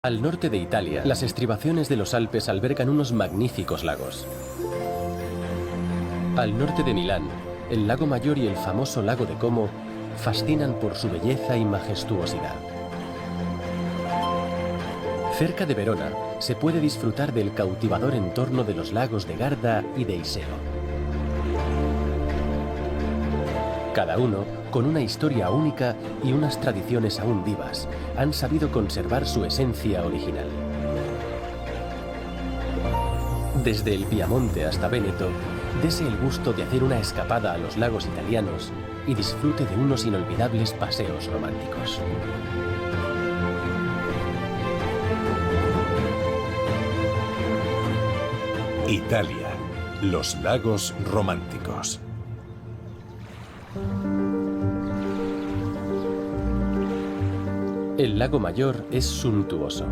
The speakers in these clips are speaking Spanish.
Al norte de Italia, las estribaciones de los Alpes albergan unos magníficos lagos. Al norte de Milán, el lago Mayor y el famoso lago de Como fascinan por su belleza y majestuosidad. Cerca de Verona se puede disfrutar del cautivador entorno de los lagos de Garda y de Iseo. Cada uno, con una historia única y unas tradiciones aún vivas, han sabido conservar su esencia original. Desde el Piamonte hasta Véneto, dese el gusto de hacer una escapada a los lagos italianos y disfrute de unos inolvidables paseos románticos. Italia, los lagos románticos. El lago Mayor es suntuoso.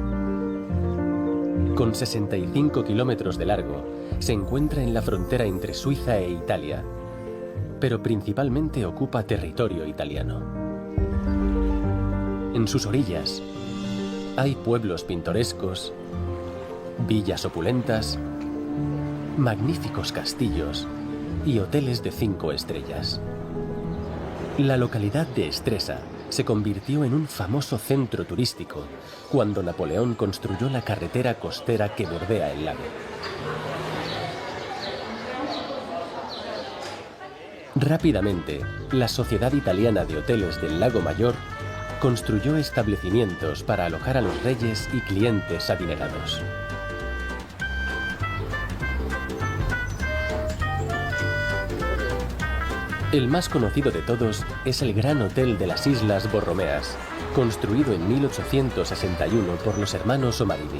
Con 65 kilómetros de largo, se encuentra en la frontera entre Suiza e Italia, pero principalmente ocupa territorio italiano. En sus orillas hay pueblos pintorescos, villas opulentas, magníficos castillos y hoteles de 5 estrellas. La localidad de Stresa se convirtió en un famoso centro turístico cuando Napoleón construyó la carretera costera que bordea el lago. Rápidamente, la Sociedad Italiana de Hoteles del Lago Mayor construyó establecimientos para alojar a los reyes y clientes adinerados. El más conocido de todos es el Gran Hotel de las Islas Borromeas, construido en 1861 por los hermanos Omarini.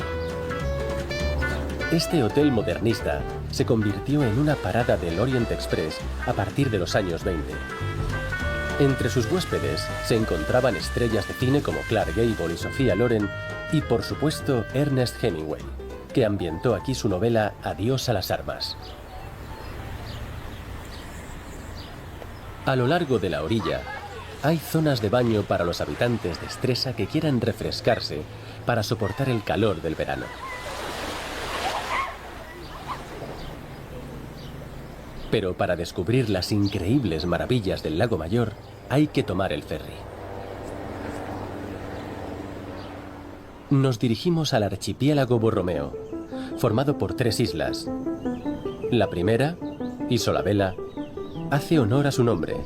Este hotel modernista se convirtió en una parada del Orient Express a partir de los años 20. Entre sus huéspedes se encontraban estrellas de cine como Clark Gable y Sophia Loren y, por supuesto, Ernest Hemingway, que ambientó aquí su novela Adiós a las armas. A lo largo de la orilla, hay zonas de baño para los habitantes de Stresa que quieran refrescarse para soportar el calor del verano. Pero para descubrir las increíbles maravillas del Lago Mayor, hay que tomar el ferry. Nos dirigimos al archipiélago Borromeo, formado por 3 islas. La primera, Isola Bella, hace honor a su nombre.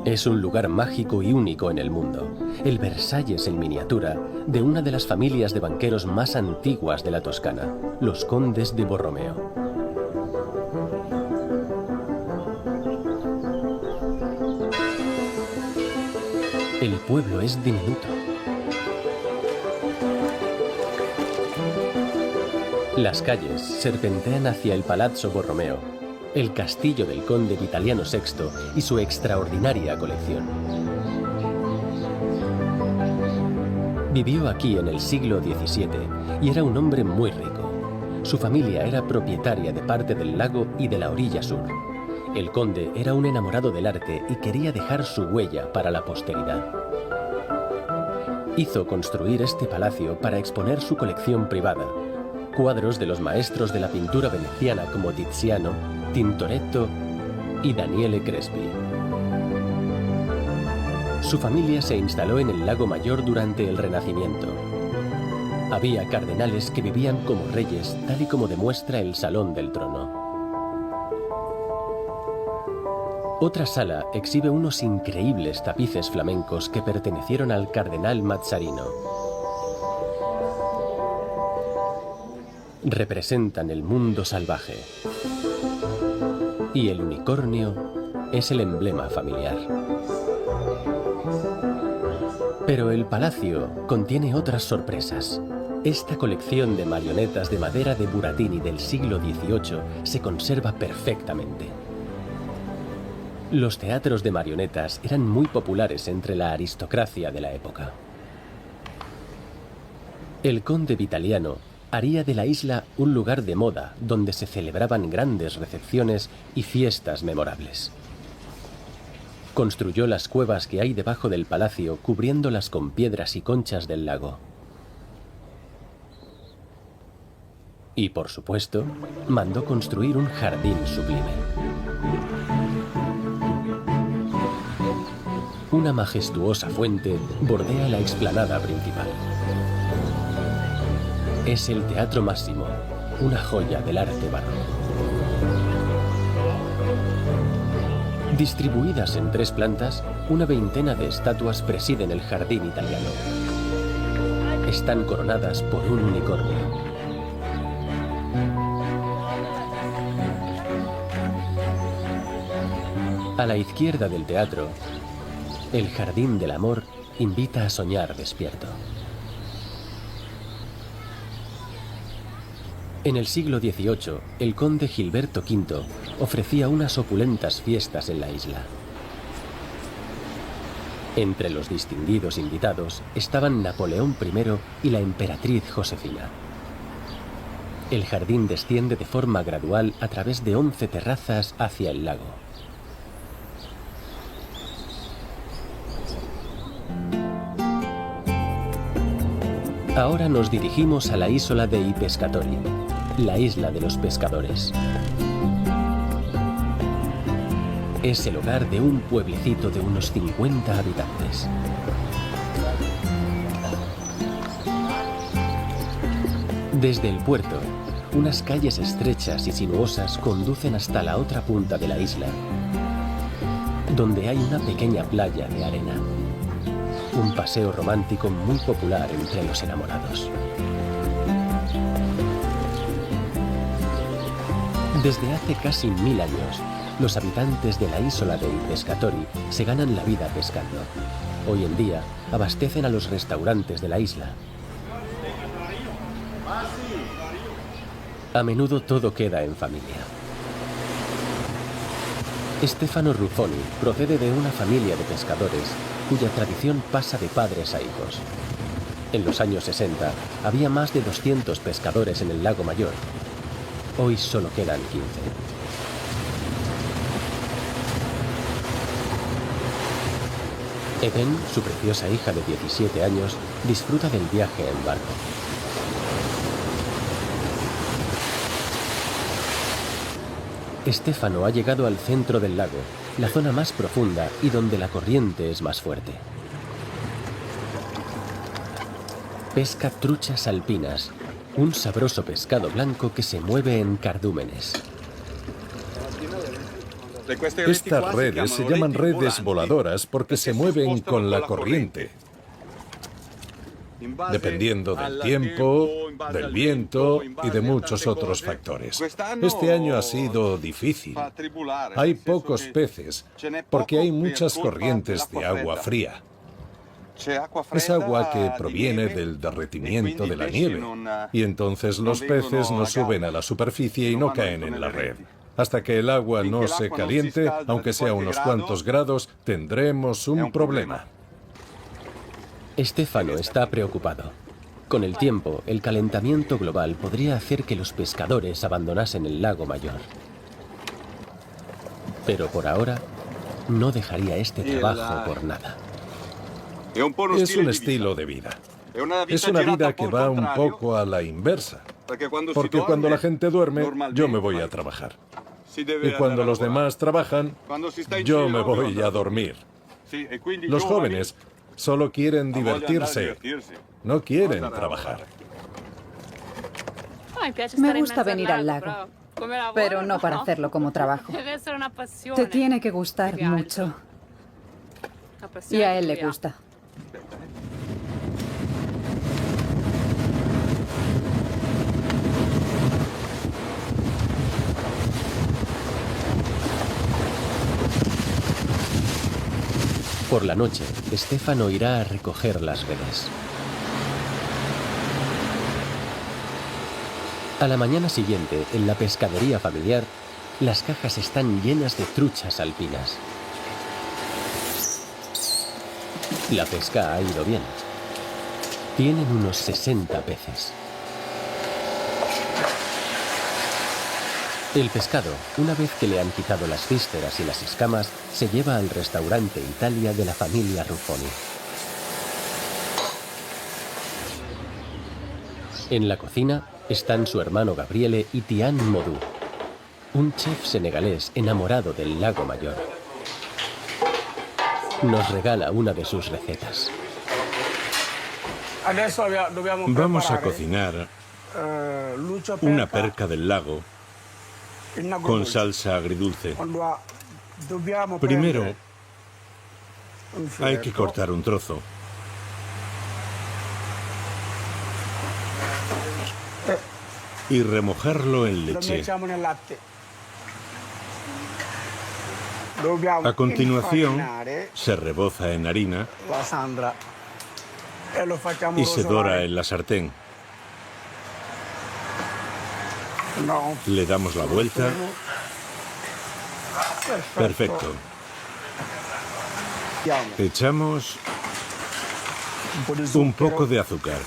Es un lugar mágico y único en el mundo, el Versalles en miniatura de una de las familias de banqueros más antiguas de la Toscana, los condes de Borromeo. El pueblo es diminuto. Las calles serpentean hacia el Palazzo Borromeo, el castillo del conde Vitaliano VI y su extraordinaria colección. Vivió aquí en el siglo XVII y era un hombre muy rico. Su familia era propietaria de parte del lago y de la orilla sur. El conde era un enamorado del arte y quería dejar su huella para la posteridad. Hizo construir este palacio para exponer su colección privada, cuadros de los maestros de la pintura veneciana como Tiziano, Tintoretto y Daniele Crespi. Su familia se instaló en el Lago Mayor durante el Renacimiento. Había cardenales que vivían como reyes, tal y como demuestra el Salón del Trono. Otra sala exhibe unos increíbles tapices flamencos que pertenecieron al cardenal Mazzarino. Representan el mundo salvaje. Y el unicornio es el emblema familiar. Pero el palacio contiene otras sorpresas. Esta colección de marionetas de madera de Buratini del siglo XVIII se conserva perfectamente. Los teatros de marionetas eran muy populares entre la aristocracia de la época. El conde Vitaliano haría de la isla un lugar de moda donde se celebraban grandes recepciones y fiestas memorables. Construyó las cuevas que hay debajo del palacio, cubriéndolas con piedras y conchas del lago. Y, por supuesto, mandó construir un jardín sublime. Una majestuosa fuente bordea la explanada principal. Es el Teatro Massimo, una joya del arte barroco. Distribuidas en 3 plantas, una veintena de estatuas presiden el jardín italiano. Están coronadas por un unicornio. A la izquierda del teatro, el Jardín del Amor invita a soñar despierto. En el siglo XVIII, el conde Gilberto V ofrecía unas opulentas fiestas en la isla. Entre los distinguidos invitados estaban Napoleón I y la emperatriz Josefina. El jardín desciende de forma gradual a través de 11 terrazas hacia el lago. Ahora nos dirigimos a la isla de I Pescatori, la isla de los pescadores. Es el hogar de un pueblecito de unos 50 habitantes. Desde el puerto, unas calles estrechas y sinuosas conducen hasta la otra punta de la isla, donde hay una pequeña playa de arena. Un paseo romántico muy popular entre los enamorados. Desde hace casi 1000 años, los habitantes de la isla de I Pescatori se ganan la vida pescando. Hoy en día, abastecen a los restaurantes de la isla. A menudo todo queda en familia. Stefano Ruffoni procede de una familia de pescadores cuya tradición pasa de padres a hijos. En los años 60 había más de 200 pescadores en el lago Mayor. Hoy solo quedan 15. Eben, su preciosa hija de 17 años, disfruta del viaje en barco. Stefano ha llegado al centro del lago, la zona más profunda y donde la corriente es más fuerte. Pesca truchas alpinas, un sabroso pescado blanco que se mueve en cardúmenes. Estas redes se llaman redes voladoras porque se mueven con la corriente, dependiendo del tiempo, del viento y de muchos otros factores. Este año ha sido difícil. Hay pocos peces porque hay muchas corrientes de agua fría. Es agua que proviene del derretimiento de la nieve y entonces los peces no suben a la superficie y no caen en la red. Hasta que el agua no se caliente, aunque sea unos cuantos grados, tendremos un problema. Stefano está preocupado. Con el tiempo, el calentamiento global podría hacer que los pescadores abandonasen el lago Mayor. Pero por ahora, no dejaría este trabajo por nada. Es un estilo de vida. Es una vida que va un poco a la inversa. Porque cuando la gente duerme, yo me voy a trabajar. Y cuando los demás trabajan, yo me voy a dormir. Los jóvenes solo quieren divertirse, no quieren trabajar. Me gusta venir al lago, pero no para hacerlo como trabajo. Te tiene que gustar mucho. Y a él le gusta. Por la noche, Stefano irá a recoger las redes. A la mañana siguiente, en la pescadería familiar, las cajas están llenas de truchas alpinas. La pesca ha ido bien. Tienen unos 60 peces. El pescado, una vez que le han quitado las vísceras y las escamas, se lleva al restaurante Italia de la familia Ruffoni. En la cocina, Están su hermano Gabriele y Tian Modou, un chef senegalés enamorado del lago Mayor. Nos regala una de sus recetas. Vamos a cocinar una perca del lago con salsa agridulce. Primero hay que cortar un trozo. Y remojarlo en leche. A continuación, se reboza en harina y se dora en la sartén. Le damos la vuelta. Perfecto. Echamos un poco de azúcar.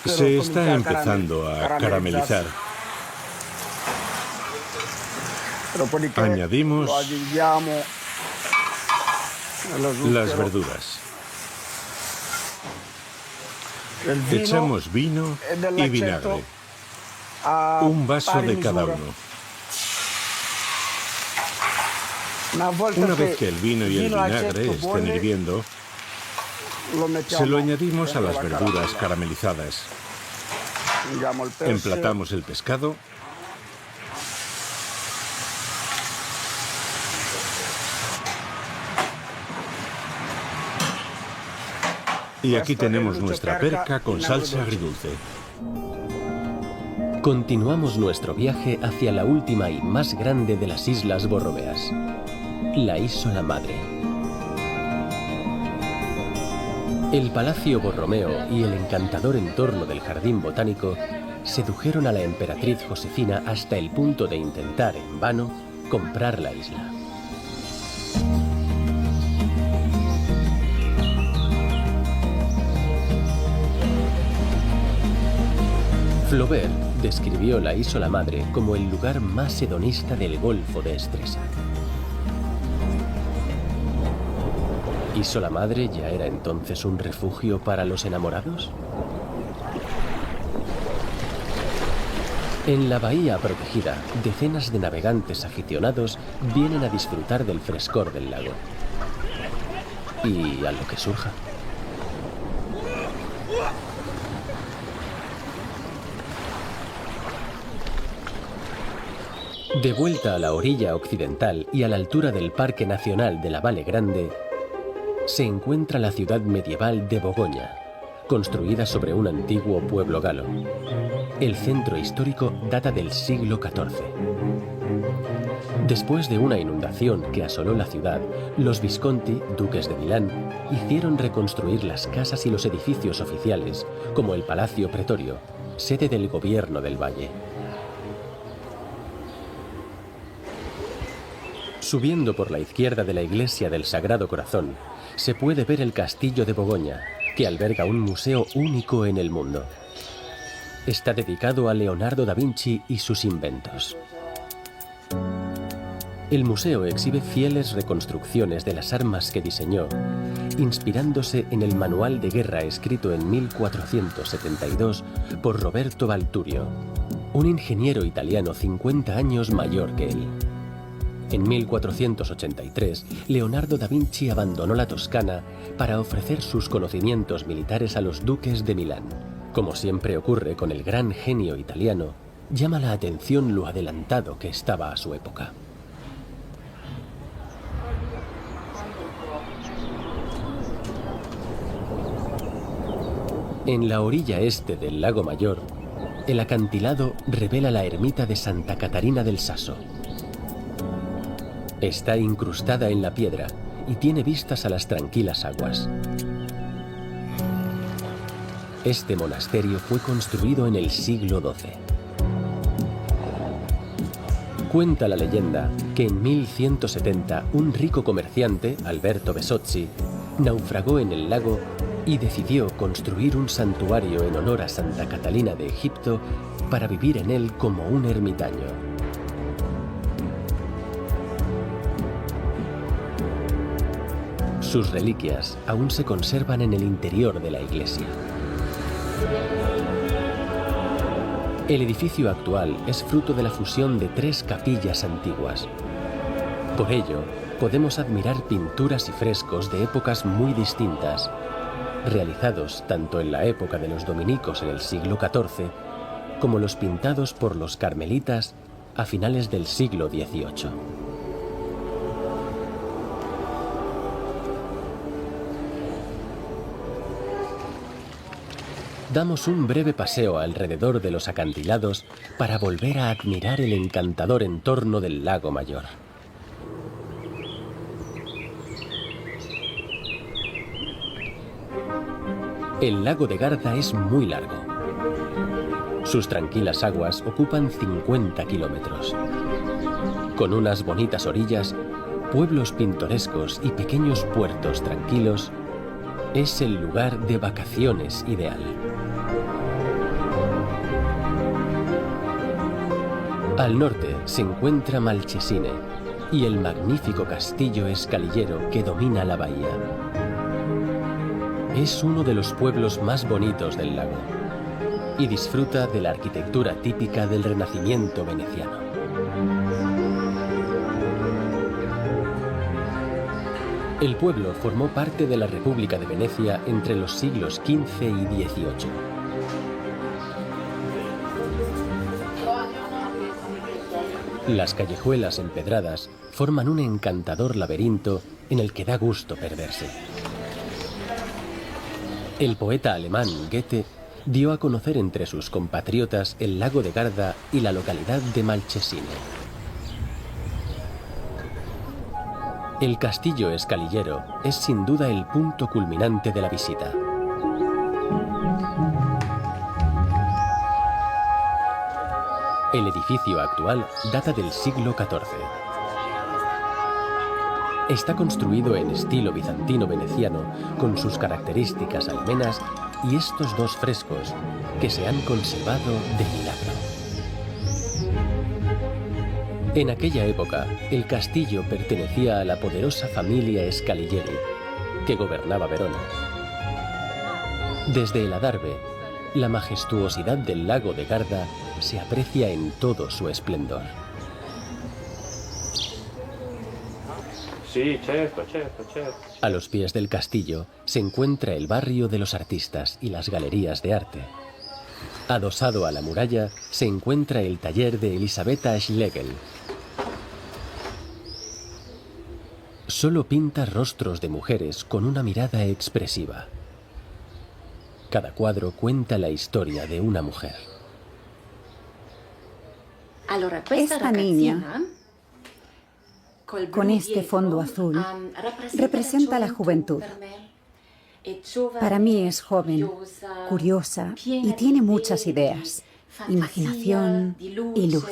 Se está empezando a caramelizar. Añadimos las verduras. Echamos vino y vinagre. Un vaso de cada uno. Una vez que el vino y el vinagre estén hirviendo, se lo añadimos a las verduras caramelizadas. Emplatamos el pescado. Y aquí tenemos nuestra perca con salsa agridulce. Continuamos nuestro viaje hacia la última y más grande de las Islas Borromeas, la Isola Madre. El Palacio Borromeo y el encantador entorno del Jardín Botánico sedujeron a la emperatriz Josefina hasta el punto de intentar, en vano, comprar la isla. Flaubert describió la Isola Madre como el lugar más hedonista del Golfo de Stresa. ¿Isola Madre ya era entonces un refugio para los enamorados? En la bahía protegida, decenas de navegantes aficionados vienen a disfrutar del frescor del lago. Y a lo que surja. De vuelta a la orilla occidental y a la altura del Parque Nacional de la Valle Grande, se encuentra la ciudad medieval de Bogoña, construida sobre un antiguo pueblo galo. El centro histórico data del siglo XIV. Después de una inundación que asoló la ciudad, los Visconti, duques de Milán, hicieron reconstruir las casas y los edificios oficiales, como el Palacio Pretorio, sede del gobierno del valle. Subiendo por la izquierda de la iglesia del Sagrado Corazón, se puede ver el castillo de Bogoña, que alberga un museo único en el mundo. Está dedicado a Leonardo da Vinci y sus inventos. El museo exhibe fieles reconstrucciones de las armas que diseñó, inspirándose en el manual de guerra escrito en 1472 por Roberto Valturio, un ingeniero italiano 50 años mayor que él. En 1483, Leonardo da Vinci abandonó la Toscana para ofrecer sus conocimientos militares a los duques de Milán. Como siempre ocurre con el gran genio italiano, llama la atención lo adelantado que estaba a su época. En la orilla este del lago Mayor, el acantilado revela la ermita de Santa Catarina del Sasso. Está incrustada en la piedra y tiene vistas a las tranquilas aguas. Este monasterio fue construido en el siglo XII. Cuenta la leyenda que en 1170 un rico comerciante, Alberto Besozzi, naufragó en el lago y decidió construir un santuario en honor a Santa Catalina de Egipto para vivir en él como un ermitaño. Sus reliquias aún se conservan en el interior de la iglesia. El edificio actual es fruto de la fusión de 3 capillas antiguas. Por ello, podemos admirar pinturas y frescos de épocas muy distintas, realizados tanto en la época de los dominicos en el siglo XIV, como los pintados por los carmelitas a finales del siglo XVIII. Damos un breve paseo alrededor de los acantilados para volver a admirar el encantador entorno del lago Mayor. El lago de Garda es muy largo. Sus tranquilas aguas ocupan 50 kilómetros. Con unas bonitas orillas, pueblos pintorescos y pequeños puertos tranquilos, es el lugar de vacaciones ideal. Al norte se encuentra Malcesine y el magnífico castillo escalillero que domina la bahía. Es uno de los pueblos más bonitos del lago y disfruta de la arquitectura típica del Renacimiento veneciano. El pueblo formó parte de la República de Venecia entre los siglos XV y XVIII. Las callejuelas empedradas forman un encantador laberinto en el que da gusto perderse. El poeta alemán Goethe dio a conocer entre sus compatriotas el lago de Garda y la localidad de Malcesine. El castillo escalillero es sin duda el punto culminante de la visita. El edificio actual data del siglo XIV. Está construido en estilo bizantino-veneciano con sus características almenas y estos 2 frescos que se han conservado de milagro. En aquella época, el castillo pertenecía a la poderosa familia Scaligieri, que gobernaba Verona. Desde el adarve, la majestuosidad del lago de Garda se aprecia en todo su esplendor. Sí, certo. A los pies del castillo se encuentra el barrio de los artistas y las galerías de arte. Adosado a la muralla se encuentra el taller de Elisabetta Schlegel. Solo pinta rostros de mujeres con una mirada expresiva. Cada cuadro cuenta la historia de una mujer. Esta niña, con este fondo azul, representa la juventud. Para mí es joven, curiosa y tiene muchas ideas, imaginación y luz.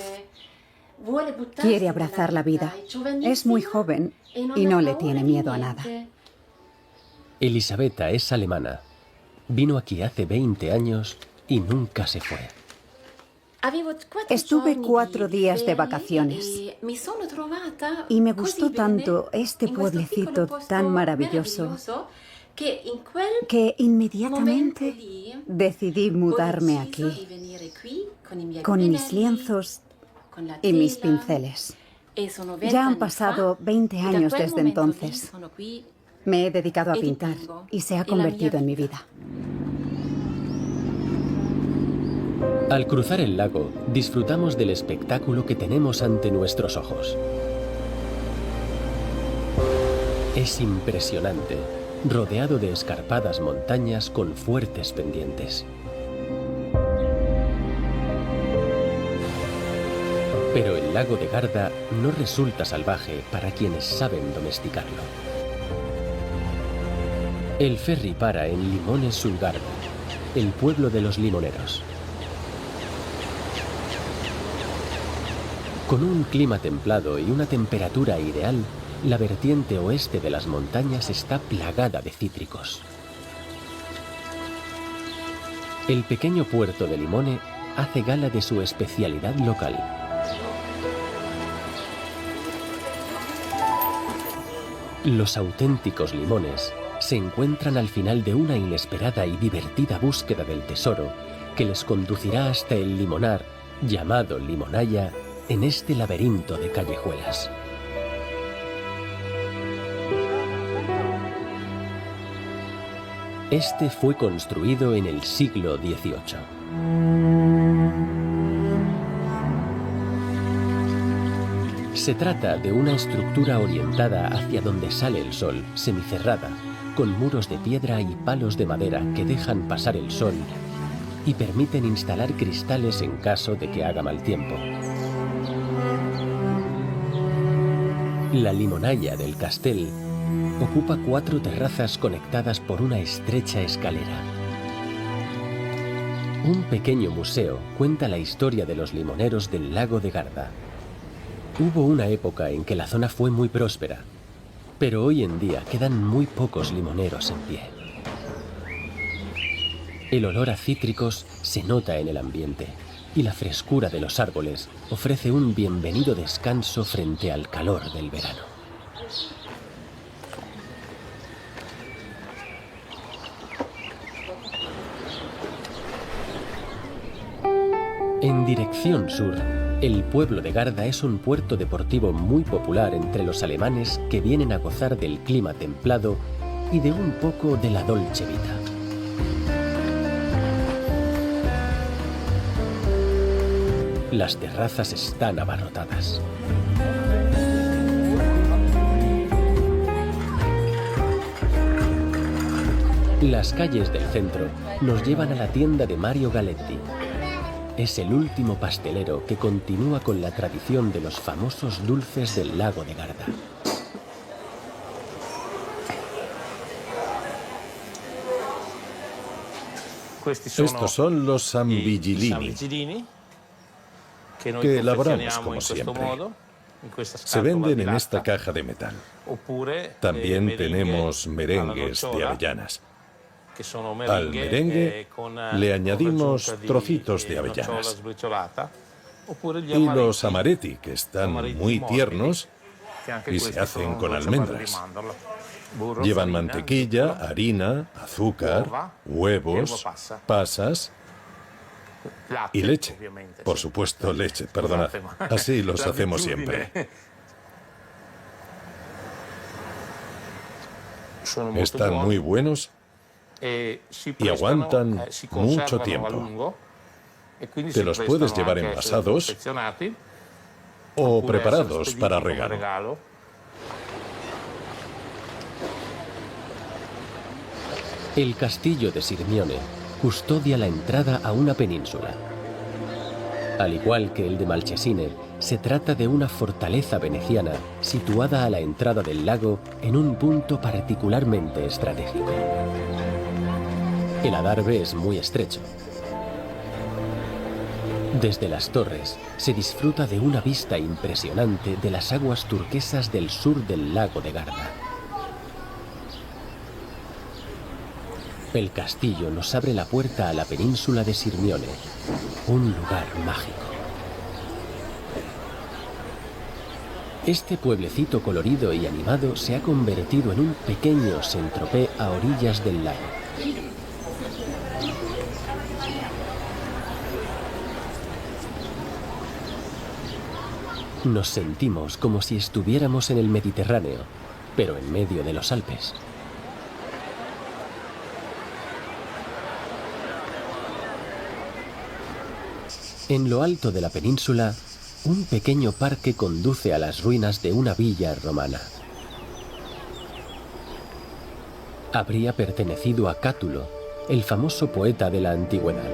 Quiere abrazar la vida. Es muy joven y no le tiene miedo a nada. Elisabetta es alemana. Vino aquí hace 20 años y nunca se fue. Estuve 4 días de vacaciones y me gustó tanto este pueblecito tan maravilloso que inmediatamente decidí mudarme aquí con mis lienzos y mis pinceles. Ya han pasado 20 años desde entonces. Me he dedicado a pintar y se ha convertido en mi vida. Al cruzar el lago, disfrutamos del espectáculo que tenemos ante nuestros ojos. Es impresionante, rodeado de escarpadas montañas con fuertes pendientes. Pero el lago de Garda no resulta salvaje para quienes saben domesticarlo. El ferry para en Limone sul Garda, el pueblo de los limoneros. Con un clima templado y una temperatura ideal, la vertiente oeste de las montañas está plagada de cítricos. El pequeño puerto de Limone hace gala de su especialidad local. Los auténticos limones se encuentran al final de una inesperada y divertida búsqueda del tesoro que les conducirá hasta el limonar, llamado Limonaya, en este laberinto de callejuelas. Este fue construido en el siglo XVIII. Se trata de una estructura orientada hacia donde sale el sol, semicerrada, con muros de piedra y palos de madera que dejan pasar el sol y permiten instalar cristales en caso de que haga mal tiempo. La Limonaya del Castell ocupa 4 terrazas conectadas por una estrecha escalera. Un pequeño museo cuenta la historia de los limoneros del lago de Garda. Hubo una época en que la zona fue muy próspera, pero hoy en día quedan muy pocos limoneros en pie. El olor a cítricos se nota en el ambiente y la frescura de los árboles ofrece un bienvenido descanso frente al calor del verano. En dirección sur, el pueblo de Garda es un puerto deportivo muy popular entre los alemanes que vienen a gozar del clima templado y de un poco de la dolce vita. Las terrazas están abarrotadas. Las calles del centro nos llevan a la tienda de Mario Galetti. Es el último pastelero que continúa con la tradición de los famosos dulces del lago de Garda. Estos son los San Vigilini, que elaboramos como siempre. Se venden en esta caja de metal. También tenemos merengues de avellanas. Al merengue le añadimos trocitos de avellanas. Y los amaretti, que están muy tiernos y se hacen con almendras. Llevan mantequilla, harina, azúcar, huevos, pasas y leche. Por supuesto, leche, perdonad. Así los hacemos siempre. Están muy buenos y aguantan mucho tiempo. Te los puedes llevar envasados o preparados para regalo. El castillo de Sirmione custodia la entrada a una península. Al igual que el de Malchesine, se trata de una fortaleza veneciana situada a la entrada del lago en un punto particularmente estratégico. El adarve es muy estrecho. Desde las torres se disfruta de una vista impresionante de las aguas turquesas del sur del lago de Garda. El castillo nos abre la puerta a la península de Sirmione, un lugar mágico. Este pueblecito colorido y animado se ha convertido en un pequeño Saint-Tropez a orillas del lago. Nos sentimos como si estuviéramos en el Mediterráneo, pero en medio de los Alpes. En lo alto de la península, un pequeño parque conduce a las ruinas de una villa romana. Habría pertenecido a Cátulo, el famoso poeta de la antigüedad.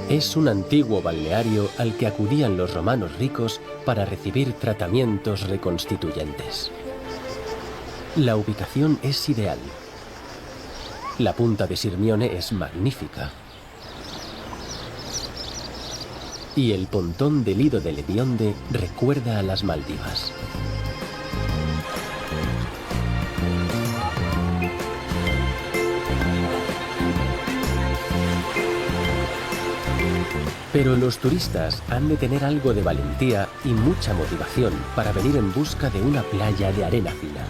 Es un antiguo balneario al que acudían los romanos ricos para recibir tratamientos reconstituyentes. La ubicación es ideal. La punta de Sirmione es magnífica. Y el pontón del Lido del Hedionde recuerda a las Maldivas. Pero los turistas han de tener algo de valentía y mucha motivación para venir en busca de una playa de arena fina.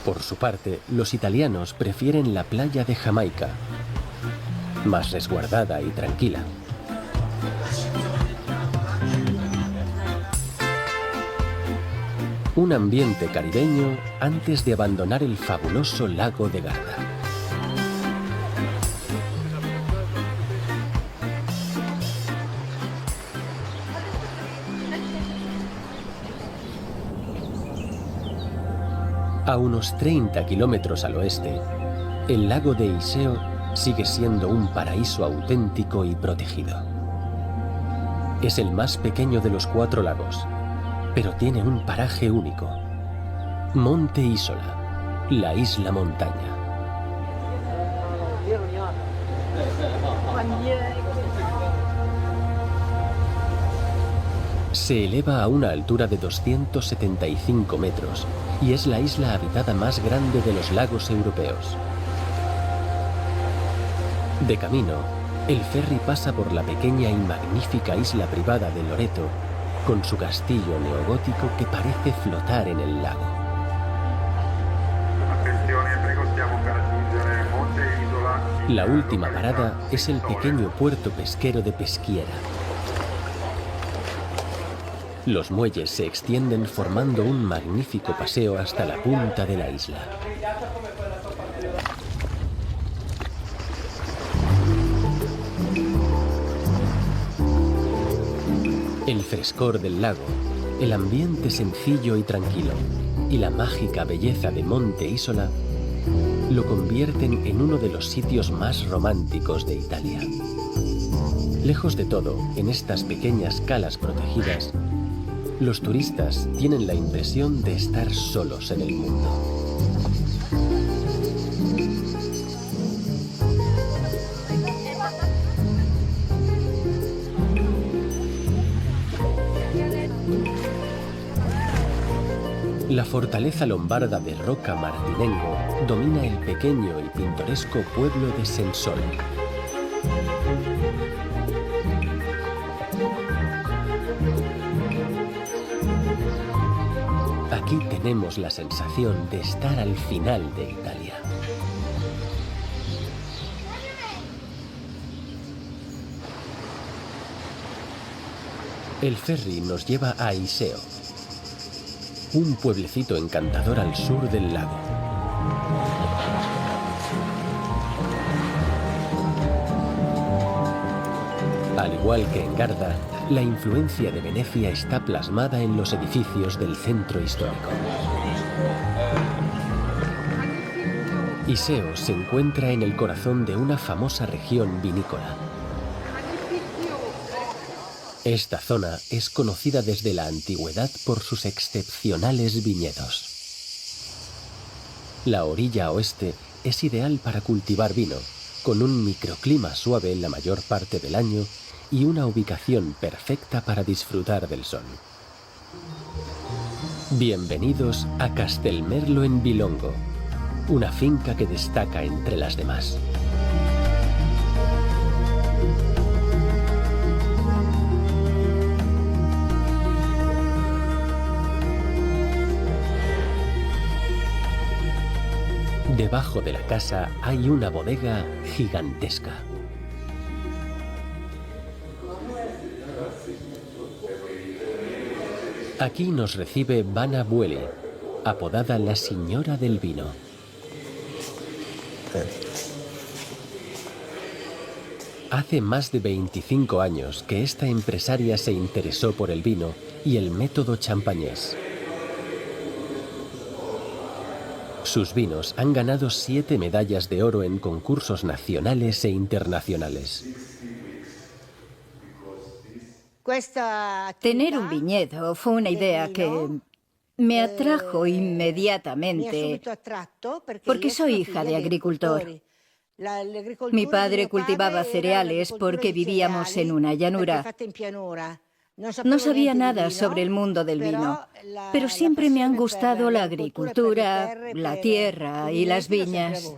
Por su parte, los italianos prefieren la playa de Jamaica, más resguardada y tranquila. Un ambiente caribeño antes de abandonar el fabuloso lago de Garda. A unos 30 kilómetros al oeste, el lago de Iseo sigue siendo un paraíso auténtico y protegido. Es el más pequeño de los 4 lagos, pero tiene un paraje único. Monte Isola, la isla montaña. Se eleva a una altura de 275 metros y es la isla habitada más grande de los lagos europeos. De camino, el ferry pasa por la pequeña y magnífica isla privada de Loreto, con su castillo neogótico que parece flotar en el lago. La última parada es el pequeño puerto pesquero de Peschiera. Los muelles se extienden formando un magnífico paseo hasta la punta de la isla. El frescor del lago, el ambiente sencillo y tranquilo y la mágica belleza de Monte Isola lo convierten en uno de los sitios más románticos de Italia. Lejos de todo, en estas pequeñas calas protegidas, los turistas tienen la impresión de estar solos en el mundo. La fortaleza lombarda de Rocca Martinengo domina el pequeño y pintoresco pueblo de Sensole. Aquí tenemos la sensación de estar al final de Italia. El ferry nos lleva a Iseo, un pueblecito encantador al sur del lago. Al igual que en Garda, la influencia de Venecia está plasmada en los edificios del centro histórico. Iseo se encuentra en el corazón de una famosa región vinícola. Esta zona es conocida desde la antigüedad por sus excepcionales viñedos. La orilla oeste es ideal para cultivar vino, con un microclima suave la mayor parte del año y una ubicación perfecta para disfrutar del sol. Bienvenidos a Castelmerlo en Bilongo, una finca que destaca entre las demás. Debajo de la casa hay una bodega gigantesca. Aquí nos recibe Vanna Bueli, apodada la Señora del Vino. Hace más de 25 años que esta empresaria se interesó por el vino y el método champagnés. Sus vinos han ganado 7 medallas de oro en concursos nacionales e internacionales. Tener un viñedo fue una idea que me atrajo inmediatamente porque soy hija de agricultor. Mi padre cultivaba cereales porque vivíamos en una llanura. No sabía nada sobre el mundo del vino, pero siempre me han gustado la agricultura, la tierra y las viñas.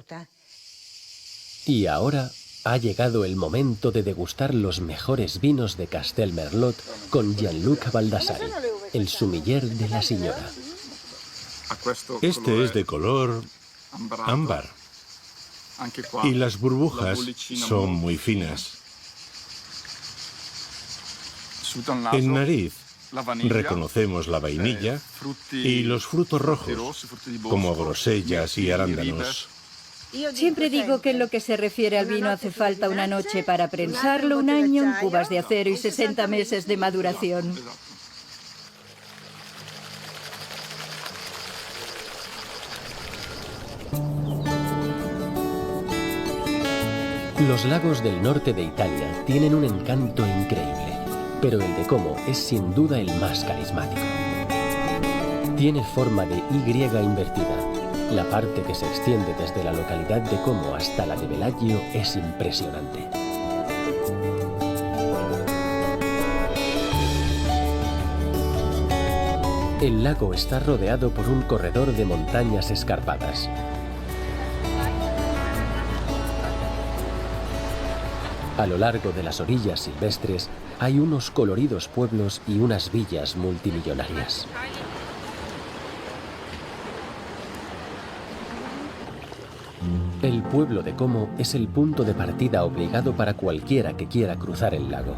Y ahora ha llegado el momento de degustar los mejores vinos de Castel Merlot con Gianluca Baldassari, el sommelier de la señora. Este es de color ámbar y las burbujas son muy finas. En nariz reconocemos la vainilla y los frutos rojos, como grosellas y arándanos. Siempre digo que en lo que se refiere al vino hace falta una noche para prensarlo, un año en cubas de acero y 60 meses de maduración. Los lagos del norte de Italia tienen un encanto increíble, pero el de Como es sin duda el más carismático. Tiene forma de Y invertida. La parte que se extiende desde la localidad de Como hasta la de Bellagio es impresionante. El lago está rodeado por un corredor de montañas escarpadas. A lo largo de las orillas silvestres hay unos coloridos pueblos y unas villas multimillonarias. El pueblo de Como es el punto de partida obligado para cualquiera que quiera cruzar el lago.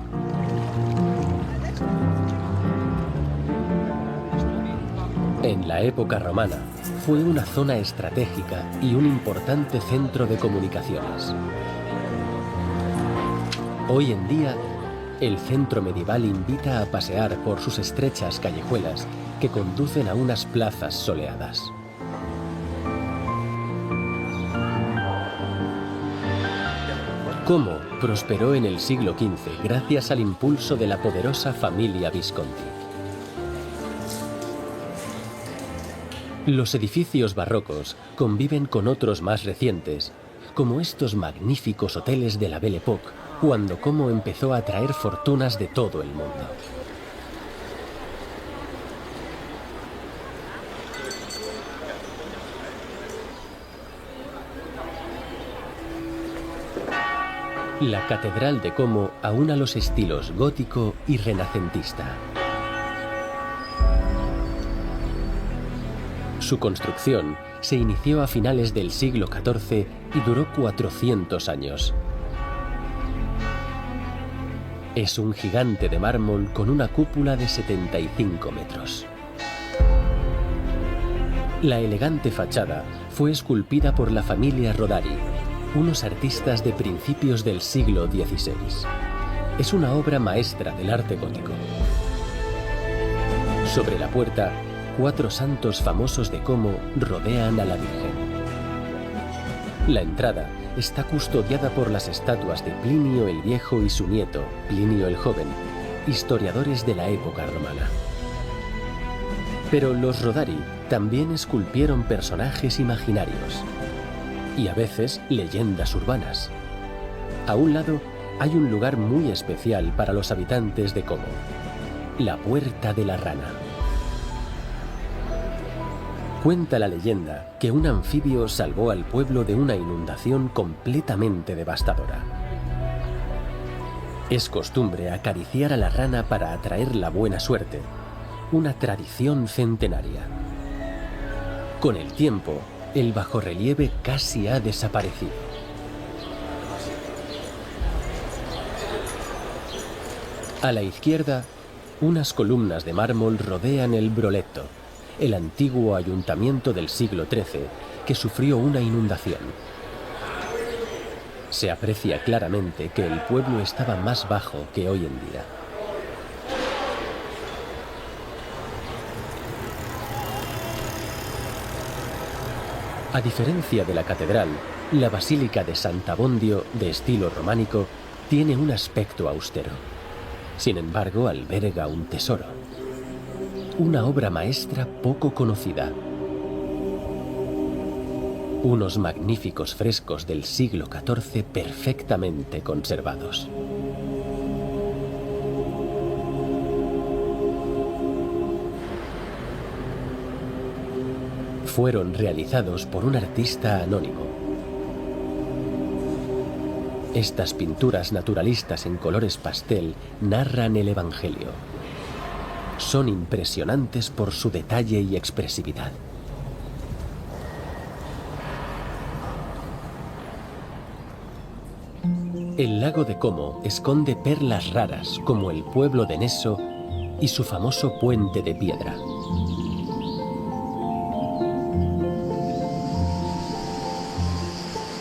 En la época romana fue una zona estratégica y un importante centro de comunicaciones. Hoy en día, el centro medieval invita a pasear por sus estrechas callejuelas que conducen a unas plazas soleadas. Como prosperó en el siglo XV gracias al impulso de la poderosa familia Visconti. Los edificios barrocos conviven con otros más recientes, como estos magníficos hoteles de la Belle Époque, cuando Como empezó a atraer fortunas de todo el mundo. La Catedral de Como aúna los estilos gótico y renacentista. Su construcción se inició a finales del siglo XIV y duró 400 años. Es un gigante de mármol con una cúpula de 75 metros. La elegante fachada fue esculpida por la familia Rodari, unos artistas de principios del siglo XVI. Es una obra maestra del arte gótico. Sobre la puerta, 4 santos famosos de Como rodean a la Virgen. La entrada está custodiada por las estatuas de Plinio el Viejo y su nieto, Plinio el Joven, historiadores de la época romana. Pero los Rodari también esculpieron personajes imaginarios y a veces leyendas urbanas. A un lado hay un lugar muy especial para los habitantes de Como, la Puerta de la Rana. Cuenta la leyenda que un anfibio salvó al pueblo de una inundación completamente devastadora. Es costumbre acariciar a la rana para atraer la buena suerte, una tradición centenaria. Con el tiempo, el bajorrelieve casi ha desaparecido. A la izquierda, unas columnas de mármol rodean el Broletto, el antiguo ayuntamiento del siglo XIII que sufrió una inundación. Se aprecia claramente que el pueblo estaba más bajo que hoy en día. A diferencia de la catedral, la Basílica de Sant'Abbondio, de estilo románico, tiene un aspecto austero. Sin embargo, alberga un tesoro. Una obra maestra poco conocida. Unos magníficos frescos del siglo XIV perfectamente conservados. fueron realizados por un artista anónimo. Estas pinturas naturalistas en colores pastel narran el Evangelio. Son impresionantes por su detalle y expresividad. El lago de Como esconde perlas raras como el pueblo de Neso y su famoso puente de piedra.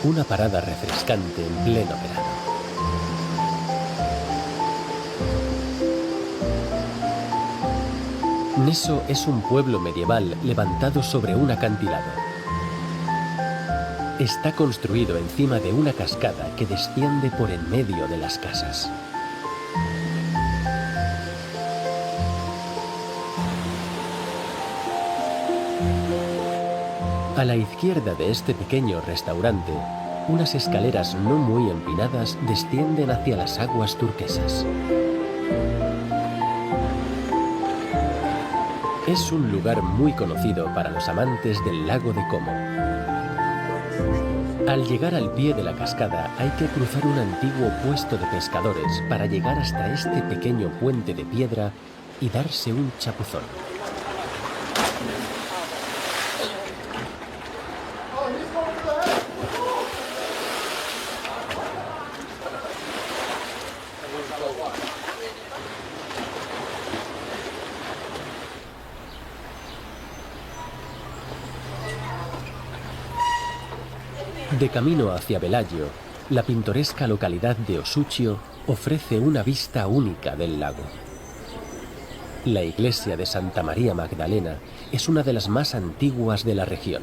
Una parada refrescante en pleno verano. Neso es un pueblo medieval levantado sobre un acantilado. Está construido encima de una cascada que desciende por en medio de las casas. A la izquierda de este pequeño restaurante, unas escaleras no muy empinadas descienden hacia las aguas turquesas. Es un lugar muy conocido para los amantes del lago de Como. Al llegar al pie de la cascada hay que cruzar un antiguo puesto de pescadores para llegar hasta este pequeño puente de piedra y darse un chapuzón. De camino hacia Bellagio, la pintoresca localidad de Osuchio ofrece una vista única del lago. La iglesia de Santa María Magdalena es una de las más antiguas de la región.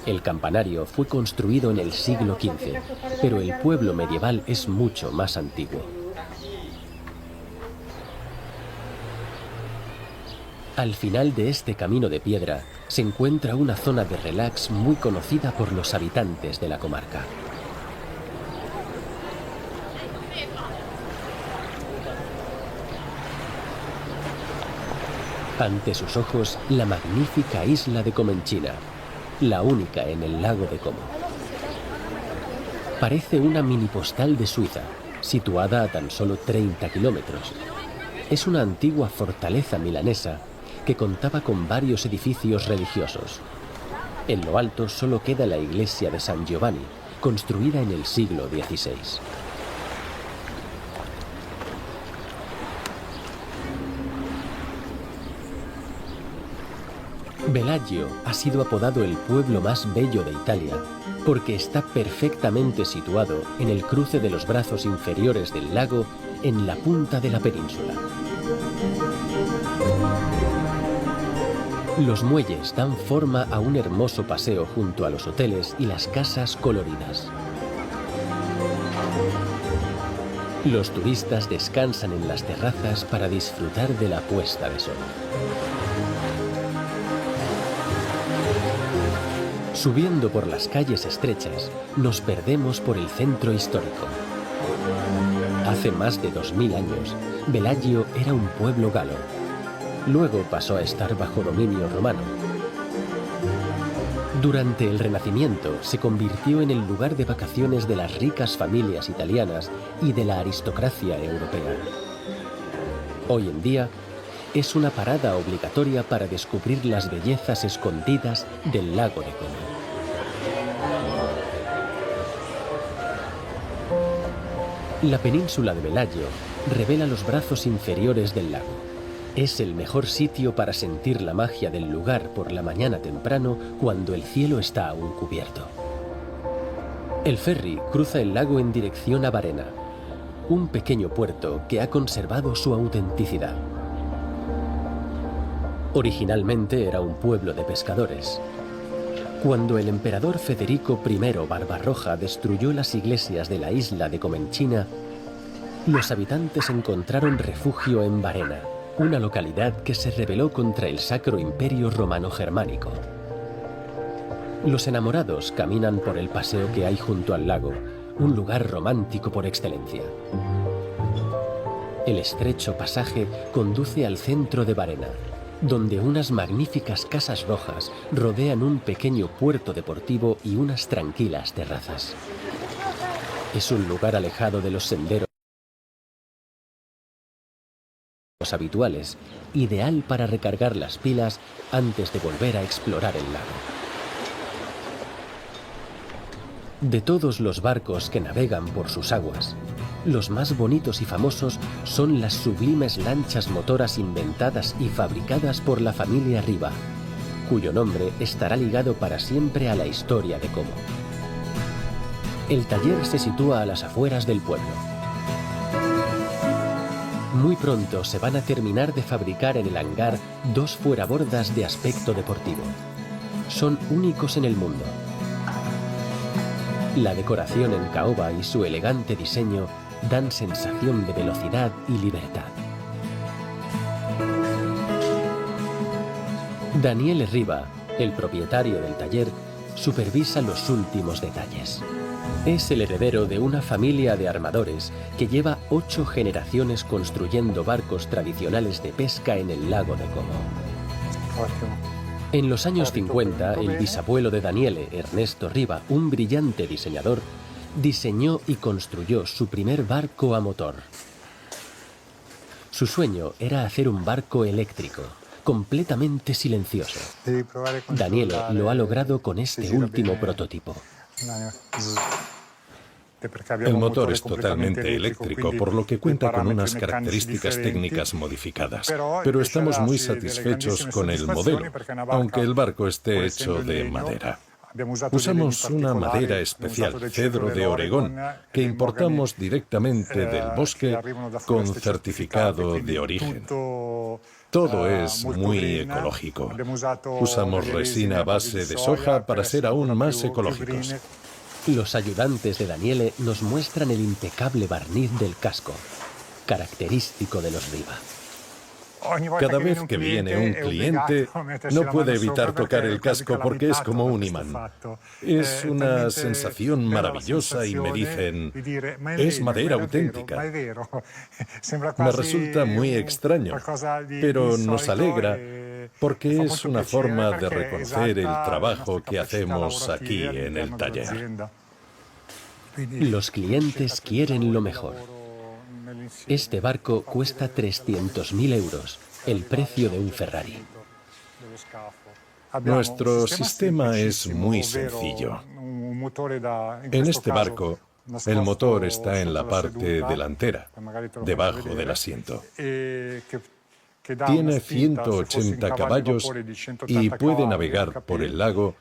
El campanario fue construido en el siglo XV, pero el pueblo medieval es mucho más antiguo. Al final de este camino de piedra se encuentra una zona de relax muy conocida por los habitantes de la comarca. Ante sus ojos, la magnífica isla de Comencina, la única en el lago de Como. Parece una mini postal de Suiza, situada a tan solo 30 kilómetros. Es una antigua fortaleza milanesa que contaba con varios edificios religiosos. En lo alto solo queda la iglesia de San Giovanni, construida en el siglo XVI. Bellagio ha sido apodado el pueblo más bello de Italia porque está perfectamente situado en el cruce de los brazos inferiores del lago en la punta de la península. Los muelles dan forma a un hermoso paseo junto a los hoteles y las casas coloridas. Los turistas descansan en las terrazas para disfrutar de la puesta de sol. Subiendo por las calles estrechas, nos perdemos por el centro histórico. Hace más de 2000 años, Bellagio era un pueblo galo. Luego pasó a estar bajo dominio romano. Durante el Renacimiento se convirtió en el lugar de vacaciones de las ricas familias italianas y de la aristocracia europea. Hoy en día es una parada obligatoria para descubrir las bellezas escondidas del lago de Como. La península de Bellagio revela los brazos inferiores del lago. Es el mejor sitio para sentir la magia del lugar por la mañana temprano cuando el cielo está aún cubierto. El ferry cruza el lago en dirección a Varena, un pequeño puerto que ha conservado su autenticidad. Originalmente era un pueblo de pescadores. Cuando el emperador Federico I Barbarroja destruyó las iglesias de la isla de Comencina, los habitantes encontraron refugio en Varena, una localidad que se rebeló contra el Sacro Imperio Romano Germánico. Los enamorados caminan por el paseo que hay junto al lago, un lugar romántico por excelencia. El estrecho pasaje conduce al centro de Varena, donde unas magníficas casas rojas rodean un pequeño puerto deportivo y unas tranquilas terrazas. Es un lugar alejado de los senderos habituales, ideal para recargar las pilas antes de volver a explorar el lago. De todos los barcos que navegan por sus aguas, los más bonitos y famosos son las sublimes lanchas motoras inventadas y fabricadas por la familia Riva, cuyo nombre estará ligado para siempre a la historia de Como. El taller se sitúa a las afueras del pueblo. Muy pronto se van a terminar de fabricar en el hangar 2 fuerabordas de aspecto deportivo. Son únicos en el mundo. La decoración en caoba y su elegante diseño dan sensación de velocidad y libertad. Daniele Riva, el propietario del taller, supervisa los últimos detalles. Es el heredero de una familia de armadores que lleva 8 generaciones construyendo barcos tradicionales de pesca en el lago de Como. En los años 50, el bisabuelo de Daniele, Ernesto Riva, un brillante diseñador, diseñó y construyó su primer barco a motor. Su sueño era hacer un barco eléctrico, completamente silencioso. Daniele lo ha logrado con este último prototipo. El motor es totalmente eléctrico, por lo que cuenta con unas características técnicas modificadas. Pero estamos muy satisfechos con el modelo, aunque el barco esté hecho de madera. Usamos una madera especial, cedro de Oregón, que importamos directamente del bosque con certificado de origen. Todo es muy ecológico. Usamos resina a base de soja para ser aún más ecológicos. Los ayudantes de Daniele nos muestran el impecable barniz del casco, característico de los Riva. Cada vez que viene un cliente, no puede evitar tocar el casco porque es como un imán. Es una sensación maravillosa y me dicen, es madera auténtica. Me resulta muy extraño, pero nos alegra porque es una forma de reconocer el trabajo que hacemos aquí en el taller. Los clientes quieren lo mejor. Este barco cuesta 300.000 euros, el precio de un Ferrari. Nuestro sistema es muy sencillo. En este barco, el motor está en la parte delantera, debajo del asiento. Tiene 180 caballos y puede navegar por el lago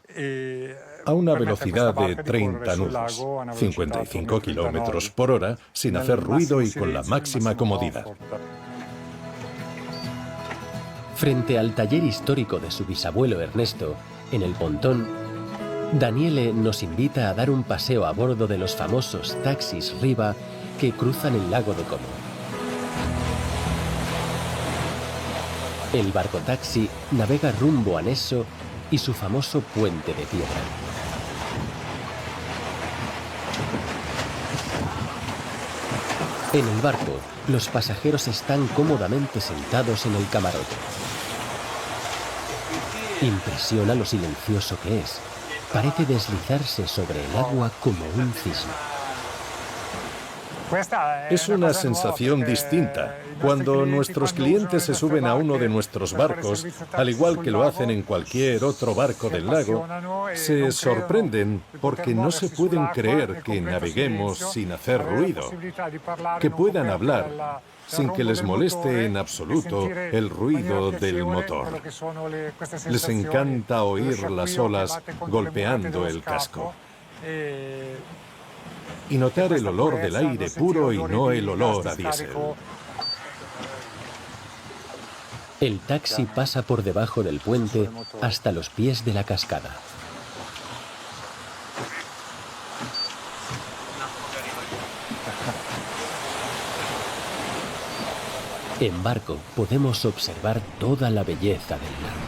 a una velocidad de 30 nudos, 55 kilómetros por hora, sin hacer ruido y con la máxima comodidad. Frente al taller histórico de su bisabuelo Ernesto, en el pontón, Daniele nos invita a dar un paseo a bordo de los famosos taxis Riva que cruzan el lago de Como. El barco taxi navega rumbo a Nesso y su famoso puente de piedra. En el barco, los pasajeros están cómodamente sentados en el camarote. Impresiona lo silencioso que es. Parece deslizarse sobre el agua como un cisne. Es una sensación distinta. Cuando nuestros clientes se suben a uno de nuestros barcos, al igual que lo hacen en cualquier otro barco del lago, se sorprenden porque no se pueden creer que naveguemos sin hacer ruido, que puedan hablar sin que les moleste en absoluto el ruido del motor. Les encanta oír las olas golpeando el casco y notar el olor del aire puro y no el olor a diésel. El taxi pasa por debajo del puente hasta los pies de la cascada. En barco podemos observar toda la belleza del lago.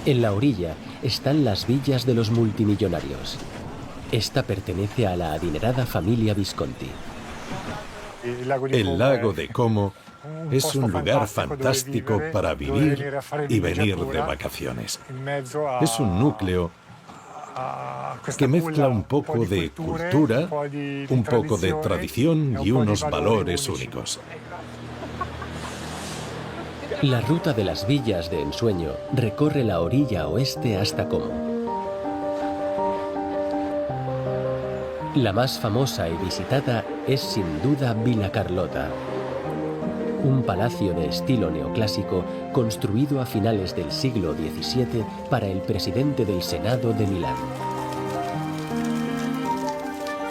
En la orilla están las villas de los multimillonarios. Esta pertenece a la adinerada familia Visconti. El lago de Como es un lugar fantástico para vivir y venir de vacaciones. Es un núcleo que mezcla un poco de cultura, un poco de tradición y unos valores únicos. La ruta de las villas de ensueño recorre la orilla oeste hasta Como. La más famosa y visitada es sin duda Villa Carlotta, un palacio de estilo neoclásico construido a finales del siglo XVII para el presidente del Senado de Milán.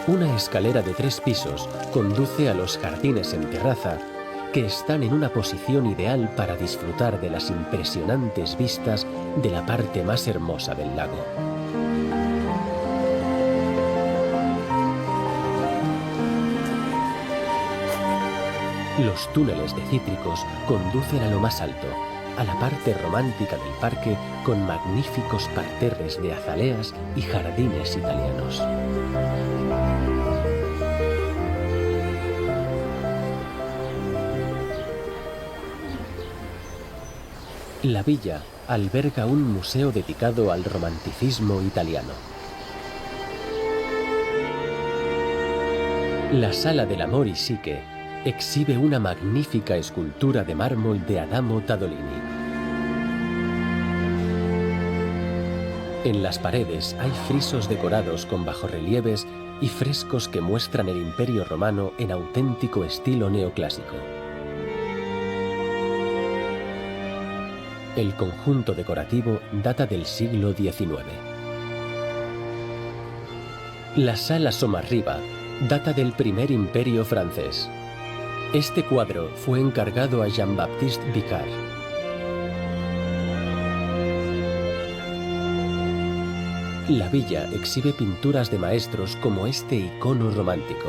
Una escalera de 3 pisos conduce a los jardines en terraza, que están en una posición ideal para disfrutar de las impresionantes vistas de la parte más hermosa del lago. Los túneles de cítricos conducen a lo más alto, a la parte romántica del parque con magníficos parterres de azaleas y jardines italianos. La villa alberga un museo dedicado al romanticismo italiano. La Sala del Amor y Psique exhibe una magnífica escultura de mármol de Adamo Tadolini. En las paredes hay frisos decorados con bajorrelieves y frescos que muestran el Imperio Romano en auténtico estilo neoclásico. El conjunto decorativo data del siglo XIX. La Sala Sommarriba data del primer imperio francés. Este cuadro fue encargado a Jean-Baptiste Picard. La villa exhibe pinturas de maestros como este icono romántico,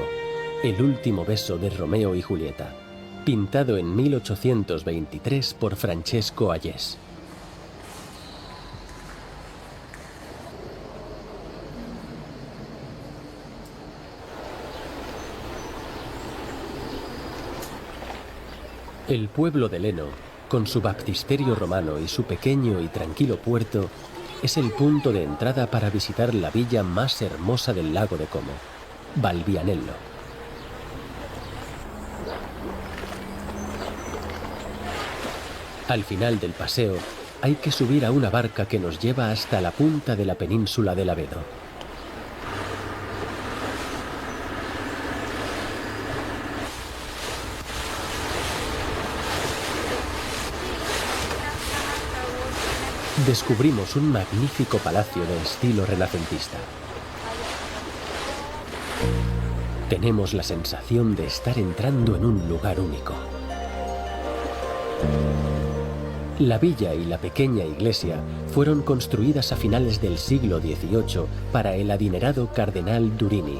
El último beso de Romeo y Julieta, pintado en 1823 por Francesco Hayez. El pueblo de Leno, con su baptisterio romano y su pequeño y tranquilo puerto, es el punto de entrada para visitar la villa más hermosa del lago de Como, Valbianello. Al final del paseo, hay que subir a una barca que nos lleva hasta la punta de la península del Avedo. Descubrimos un magnífico palacio de estilo renacentista. Tenemos la sensación de estar entrando en un lugar único. La villa y la pequeña iglesia fueron construidas a finales del siglo XVIII para el adinerado cardenal Durini,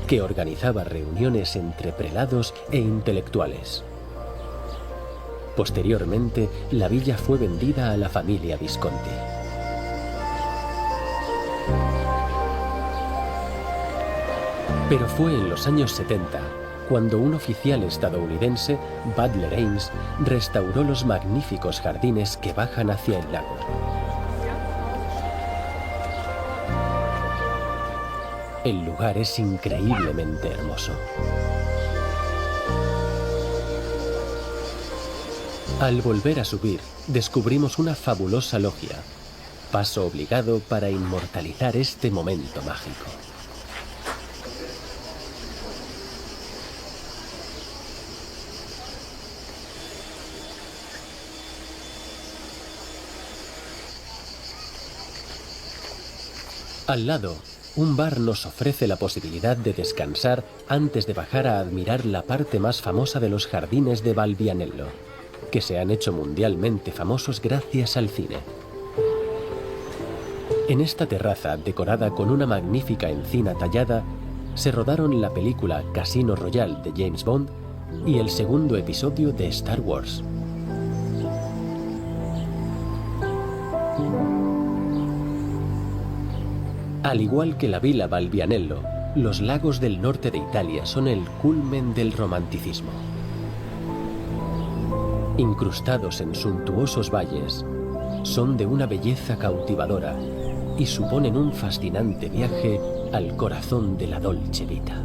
que organizaba reuniones entre prelados e intelectuales. Posteriormente, la villa fue vendida a la familia Visconti. Pero fue en los años 70 cuando un oficial estadounidense, Butler Ames, restauró los magníficos jardines que bajan hacia el lago. El lugar es increíblemente hermoso. Al volver a subir, descubrimos una fabulosa logia, paso obligado para inmortalizar este momento mágico. Al lado, un bar nos ofrece la posibilidad de descansar antes de bajar a admirar la parte más famosa de los jardines de Valbianello, que se han hecho mundialmente famosos gracias al cine. En esta terraza, decorada con una magnífica encina tallada, se rodaron la película Casino Royale de James Bond y el segundo episodio de Star Wars. Al igual que la Villa Valbianello, Los lagos del norte de Italia son el culmen del romanticismo. Incrustados en suntuosos valles, son de una belleza cautivadora y suponen un fascinante viaje al corazón de la Dolce Vita.